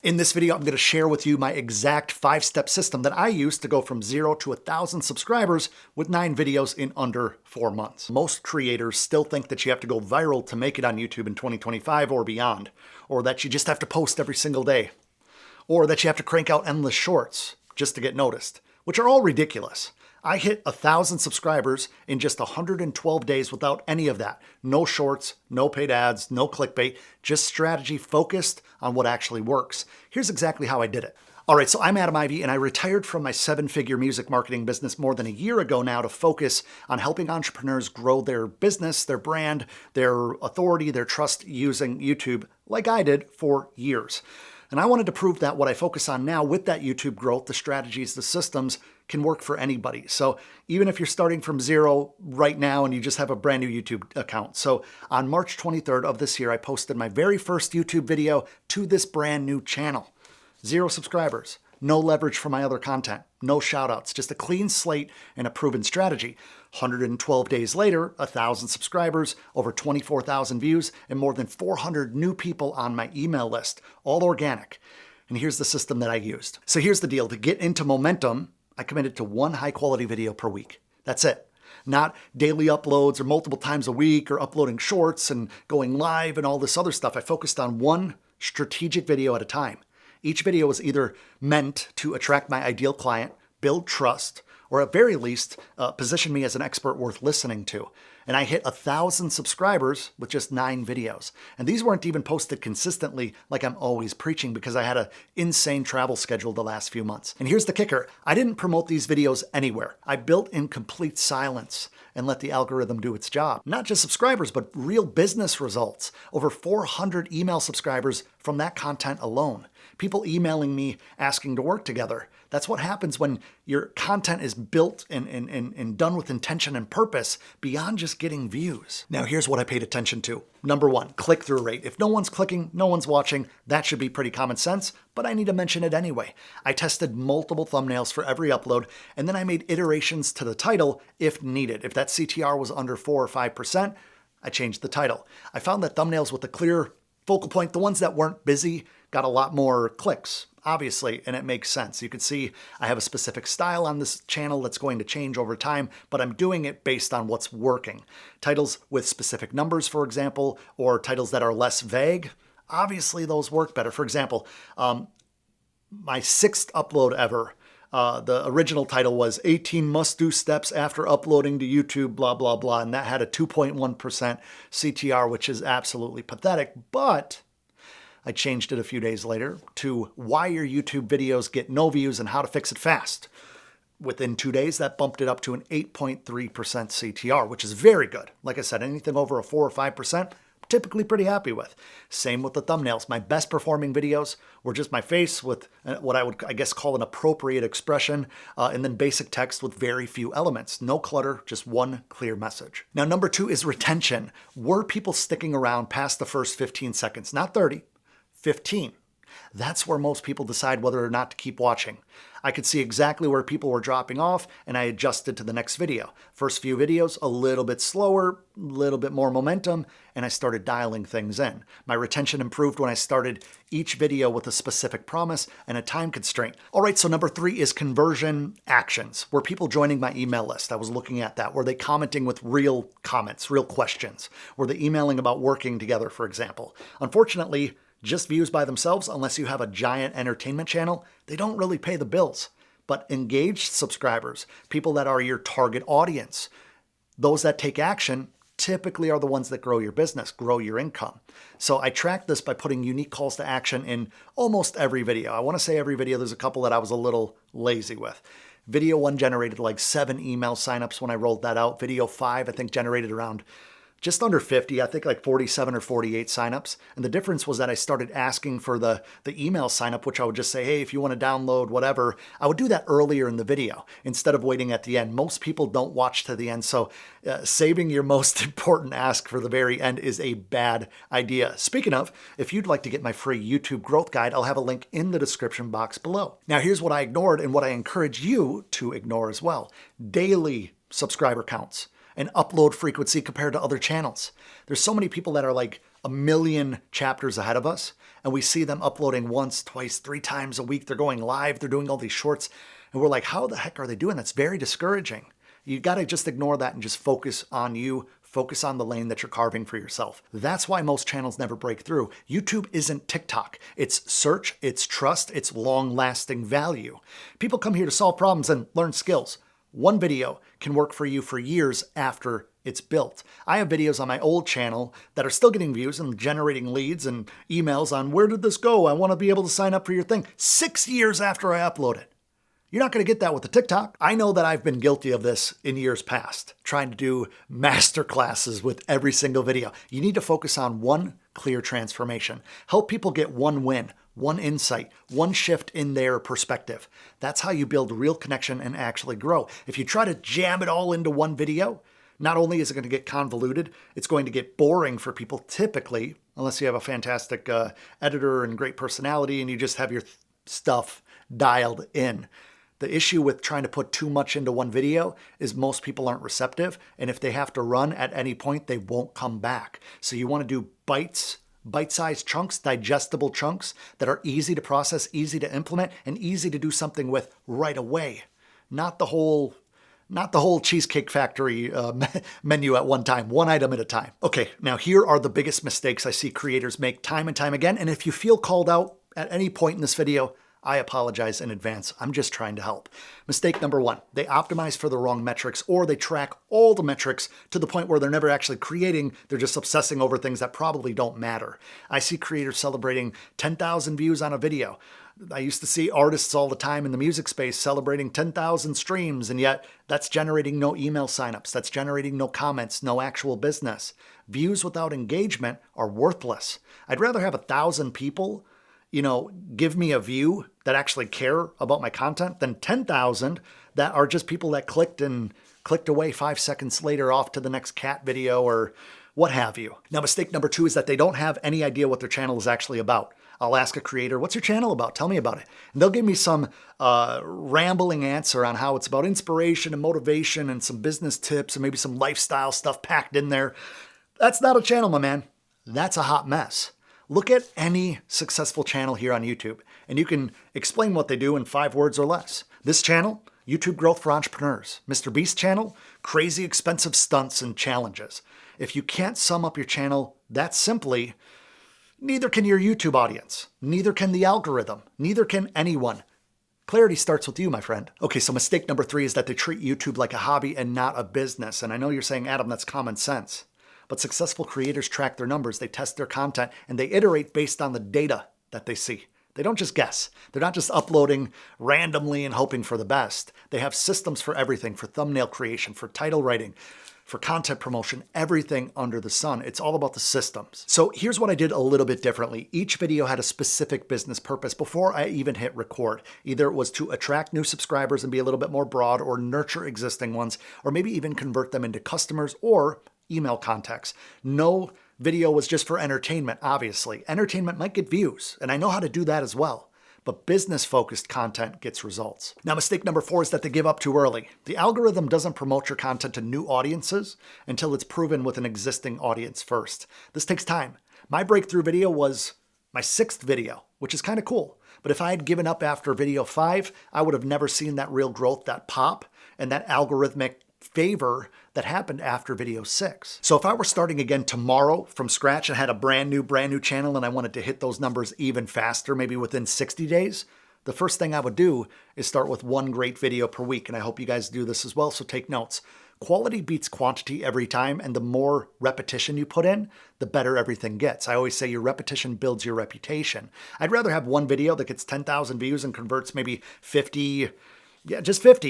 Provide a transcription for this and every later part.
In this video, I'm going to share with you my exact 5-step system that I use to go from 0 to 1,000 subscribers with 9 videos in under 4 months. Most creators still think that you have to go viral to make it on YouTube in 2025 or beyond, or that you just have to post every single day, or that you have to crank out endless shorts just to get noticed, which are all ridiculous. I hit 1,000 subscribers in just 112 days without any of that. No shorts, no paid ads, no clickbait, just strategy focused on what actually works. Here's exactly how I did it. All right, so I'm Adam Ivy, and I retired from my 7-figure music marketing business more than a year ago now to focus on helping entrepreneurs grow their business, their brand, their authority, their trust using YouTube like I did for years. And I wanted to prove that what I focus on now with that YouTube growth, the strategies, the systems, can work for anybody. So even if you're starting from 0 right now and you just have a brand new YouTube account. So on March 23rd of this year, I posted my very first YouTube video to this brand new channel. 0 subscribers, no leverage for my other content, no shout outs, just a clean slate and a proven strategy. 112 days later, 1,000 subscribers, over 24,000 views, and more than 400 new people on my email list, all organic. And here's the system that I used. So here's the deal. To get into momentum, I committed to 1 high-quality video per week. That's it. Not daily uploads or multiple times a week or uploading shorts and going live and all this other stuff. I focused on 1 strategic video at a time. Each video was either meant to attract my ideal client, build trust, or at very least, position me as an expert worth listening to. And I hit 1,000 subscribers with just 9 videos. And these weren't even posted consistently like I'm always preaching because I had an insane travel schedule the last few months. And here's the kicker. I didn't promote these videos anywhere. I built in complete silence and let the algorithm do its job. Not just subscribers, but real business results. Over 400 email subscribers from that content alone. People emailing me asking to work together. That's what happens when your content is built and done with intention and purpose beyond just getting views. Now, here's what I paid attention to. Number 1, click-through rate. If no one's clicking, no one's watching, that should be pretty common sense, but I need to mention it anyway. I tested multiple thumbnails for every upload, and then I made iterations to the title if needed. If that CTR was under 4 or 5%, I changed the title. I found that thumbnails with a clear focal point, the ones that weren't busy, got a lot more clicks, obviously, and it makes sense. You can see I have a specific style on this channel that's going to change over time, but I'm doing it based on what's working. Titles with specific numbers, for example, or titles that are less vague, obviously those work better. For example, my 6th upload ever, the original title was 18 must-do steps after uploading to YouTube, blah, blah, blah, and that had a 2.1% CTR, which is absolutely pathetic, but I changed it a few days later to why your YouTube videos get no views and how to fix it fast. Within 2 days, that bumped it up to an 8.3% CTR, which is very good. Like I said, anything over a 4 or 5%, typically pretty happy with. Same with the thumbnails. My best performing videos were just my face with what I would, I guess, call an appropriate expression, and then basic text with very few elements. No clutter, just 1 clear message. Now, number 2 is retention. Were people sticking around past the first 15 seconds? Not 30. 15. That's where most people decide whether or not to keep watching. I could see exactly where people were dropping off, and I adjusted to the next video. First few videos, a little bit slower, a little bit more momentum, and I started dialing things in. My retention improved when I started each video with a specific promise and a time constraint. All right, so number 3 is conversion actions. Were people joining my email list? I was looking at that. Were they commenting with real comments, real questions? Were they emailing about working together, for example? Unfortunately, just views by themselves, unless you have a giant entertainment channel, they don't really pay the bills. But engaged subscribers, people that are your target audience, those that take action typically are the ones that grow your business, grow your income. So I track this by putting unique calls to action in almost every video. I want to say every video. There's a couple that I was a little lazy with. Video 1 generated like 7 email signups when I rolled that out. Video 5, I think, generated around just under 50, I think like 47 or 48 signups. And the difference was that I started asking for the email signup, which I would just say, hey, if you want to download whatever, I would do that earlier in the video instead of waiting at the end. Most people don't watch to the end. So saving your most important ask for the very end is a bad idea. Speaking of, if you'd like to get my free YouTube growth guide, I'll have a link in the description box below. Now, here's what I ignored and what I encourage you to ignore as well. Daily subscriber counts and upload frequency compared to other channels. There's so many people that are like a million chapters ahead of us, and we see them uploading once, twice, 3 times a week. They're going live, they're doing all these shorts, and we're like, how the heck are they doing? That's very discouraging. You got to just ignore that and just focus on you. Focus on the lane that you're carving for yourself. That's why most channels never break through. YouTube isn't TikTok. It's search, it's trust, it's long-lasting value. People come here to solve problems and learn skills. One video can work for you for years after it's built. I have videos on my old channel that are still getting views and generating leads and emails on where did this go? I want to be able to sign up for your thing 6 years after I upload it. You're not going to get that with the TikTok. I know that I've been guilty of this in years past, trying to do master classes with every single video. You need to focus on one clear transformation. Help people get one win, one insight, one shift in their perspective. That's how you build real connection and actually grow. If you try to jam it all into one video, not only is it going to get convoluted, it's going to get boring for people typically, unless you have a fantastic editor and great personality and you just have your stuff dialed in. The issue with trying to put too much into one video is most people aren't receptive, and if they have to run at any point, they won't come back. So you want to do bite-sized chunks, digestible chunks that are easy to process, easy to implement, and easy to do something with right away. Not the whole Cheesecake Factory menu at one time, one item at a time. Okay, now here are the biggest mistakes I see creators make time and time again, and if you feel called out at any point in this video, I apologize in advance. I'm just trying to help. Mistake number 1, they optimize for the wrong metrics, or they track all the metrics to the point where they're never actually creating. They're just obsessing over things that probably don't matter. I see creators celebrating 10,000 views on a video. I used to see artists all the time in the music space celebrating 10,000 streams, and yet that's generating no email signups. That's generating no comments, no actual business. Views without engagement are worthless. I'd rather have 1,000 people give me a view that actually care about my content than 10,000 that are just people that clicked away 5 seconds later off to the next cat video or what have you. Now, mistake number 2 is that they don't have any idea what their channel is actually about. I'll ask a creator, what's your channel about? Tell me about it. And they'll give me some rambling answer on how it's about inspiration and motivation and some business tips and maybe some lifestyle stuff packed in there. That's not a channel, my man. That's a hot mess. Look at any successful channel here on YouTube, and you can explain what they do in 5 words or less. This channel, YouTube Growth for Entrepreneurs. Mr. Beast channel, crazy expensive stunts and challenges. If you can't sum up your channel that simply, neither can your YouTube audience, neither can the algorithm, neither can anyone. Clarity starts with you, my friend. Okay, so mistake number 3 is that they treat YouTube like a hobby and not a business. And I know you're saying, Adam, that's common sense. But successful creators track their numbers, they test their content, and they iterate based on the data that they see. They don't just guess. They're not just uploading randomly and hoping for the best. They have systems for everything, for thumbnail creation, for title writing, for content promotion, everything under the sun. It's all about the systems. So here's what I did a little bit differently. Each video had a specific business purpose before I even hit record. Either it was to attract new subscribers and be a little bit more broad, or nurture existing ones, or maybe even convert them into customers or email contacts. No video was just for entertainment, obviously. Entertainment might get views, and I know how to do that as well. But business-focused content gets results. Now, mistake number 4 is that they give up too early. The algorithm doesn't promote your content to new audiences until it's proven with an existing audience first. This takes time. My breakthrough video was my 6th video, which is kind of cool. But if I had given up after video 5, I would have never seen that real growth, that pop, and that algorithmic favor that happened after video 6. So if I were starting again tomorrow from scratch and had a brand new channel and I wanted to hit those numbers even faster, maybe within 60 days, the first thing I would do is start with 1 great video per week. And I hope you guys do this as well, so take notes. Quality beats quantity every time, and the more repetition you put in, the better everything gets. I always say your repetition builds your reputation. I'd rather have 1 video that gets 10,000 views and converts maybe 50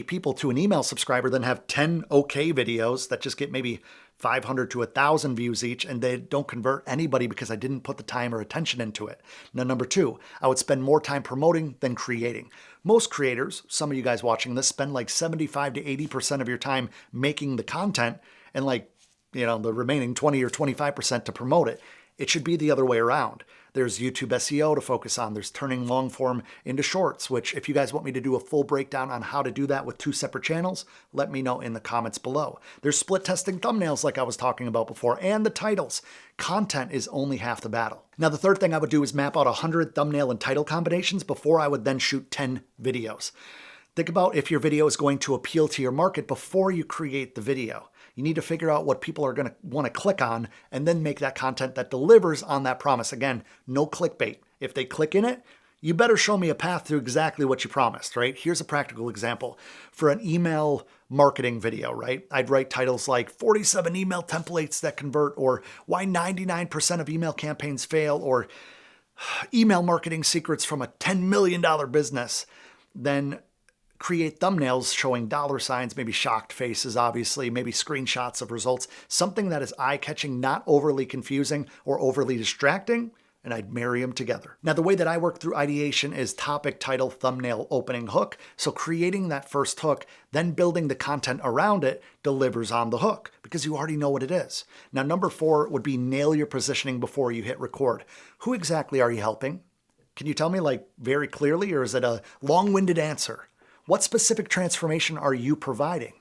people to an email subscriber than have 10 okay videos that just get maybe 500 to 1,000 views each, and they don't convert anybody because I didn't put the time or attention into it. Now, number 2, I would spend more time promoting than creating. Most creators, some of you guys watching this, spend like 75 to 80% of your time making the content and the remaining 20 or 25% to promote it. It should be the other way around. There's YouTube SEO to focus on. There's turning long form into shorts, which if you guys want me to do a full breakdown on how to do that with 2 separate channels, let me know in the comments below. There's split testing thumbnails like I was talking about before, and the titles. Content is only half the battle. Now, the third thing I would do is map out 100 thumbnail and title combinations before I would then shoot 10 videos. Think about if your video is going to appeal to your market before you create the video. You need to figure out what people are going to want to click on and then make that content that delivers on that promise. Again, no clickbait. If they click in it, you better show me a path to exactly what you promised, right? Here's a practical example. For an email marketing video, right? I'd write titles like 47 email templates that convert, or why 99% of email campaigns fail, or email marketing secrets from a $10 million business. Then create thumbnails showing dollar signs, maybe shocked faces, obviously, maybe screenshots of results, something that is eye-catching, not overly confusing or overly distracting, and I'd marry them together. Now, the way that I work through ideation is topic, title, thumbnail, opening hook. So creating that first hook, then building the content around it delivers on the hook because you already know what it is. Now, number 4 would be nail your positioning before you hit record. Who exactly are you helping? Can you tell me like very clearly, or is it a long-winded answer? What specific transformation are you providing?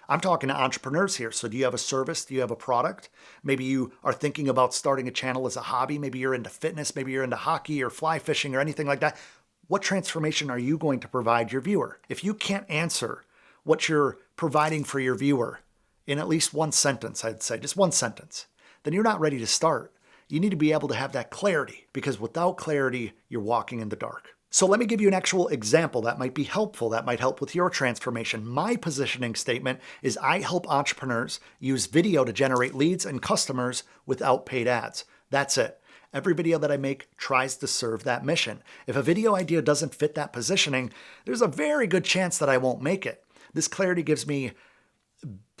I'm talking to entrepreneurs here. So do you have a service? Do you have a product? Maybe you are thinking about starting a channel as a hobby. Maybe you're into fitness. Maybe you're into hockey or fly fishing or anything like that. What transformation are you going to provide your viewer? If you can't answer what you're providing for your viewer in at least one sentence, I'd say just one sentence, then you're not ready to start. You need to be able to have that clarity, because without clarity, you're walking in the dark. So let me give you an actual example that might be helpful, that might help with your transformation. My positioning statement is I help entrepreneurs use video to generate leads and customers without paid ads. That's it. Every video that I make tries to serve that mission. If a video idea doesn't fit that positioning, there's a very good chance that I won't make it. This clarity gives me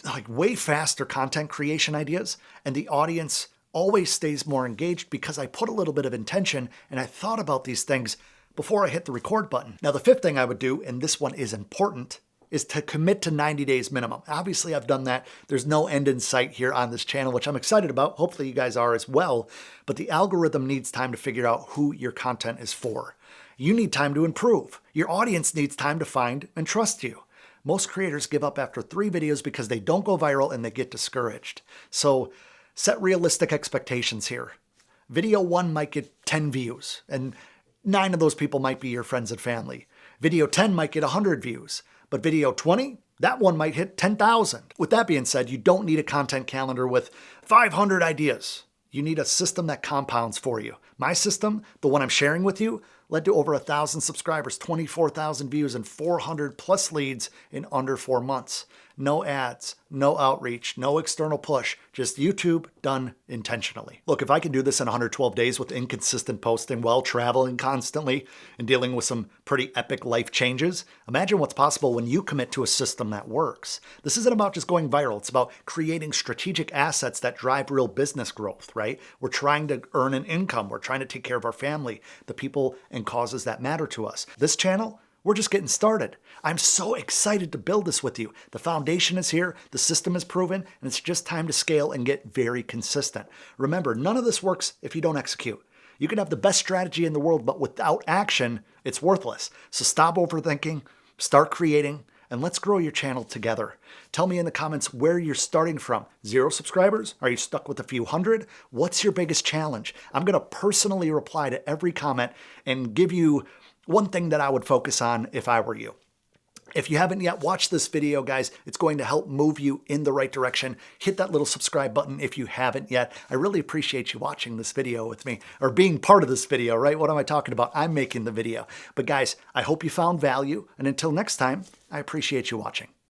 like way faster content creation ideas, and the audience always stays more engaged because I put a little bit of intention and I thought about these things before I hit the record button. Now, the 5th thing I would do, and this one is important, is to commit to 90 days minimum. Obviously, I've done that. There's no end in sight here on this channel, which I'm excited about. Hopefully you guys are as well. But the algorithm needs time to figure out who your content is for. You need time to improve. Your audience needs time to find and trust you. Most creators give up after 3 videos because they don't go viral and they get discouraged. So set realistic expectations here. Video 1 might get 10 views, and 9 of those people might be your friends and family. Video 10 might get 100 views, but video 20, that one might hit 10,000. With that being said, you don't need a content calendar with 500 ideas. You need a system that compounds for you. My system, the one I'm sharing with you, led to over 1,000 subscribers, 24,000 views, and 400 plus leads in under 4 months. No ads, no outreach, no external push, just YouTube done intentionally. Look, if I can do this in 112 days with inconsistent posting while traveling constantly and dealing with some pretty epic life changes, imagine what's possible when you commit to a system that works. This isn't about just going viral. It's about creating strategic assets that drive real business growth, right? We're trying to earn an income. We're trying to take care of our family, the people and causes that matter to us. This channel, we're just getting started. I'm so excited to build this with you. The foundation is here, the system is proven, and it's just time to scale and get very consistent. Remember, none of this works if you don't execute. You can have the best strategy in the world, but without action, it's worthless. So stop overthinking, start creating, and let's grow your channel together. Tell me in the comments where you're starting from. 0 subscribers? Are you stuck with a few hundred? What's your biggest challenge? I'm going to personally reply to every comment and give you one thing that I would focus on if I were you. If you haven't yet watched this video, guys, it's going to help move you in the right direction. Hit that little subscribe button if you haven't yet. I really appreciate you watching this video with me, or being part of this video, right? What am I talking about? I'm making the video. But guys, I hope you found value, and until next time, I appreciate you watching.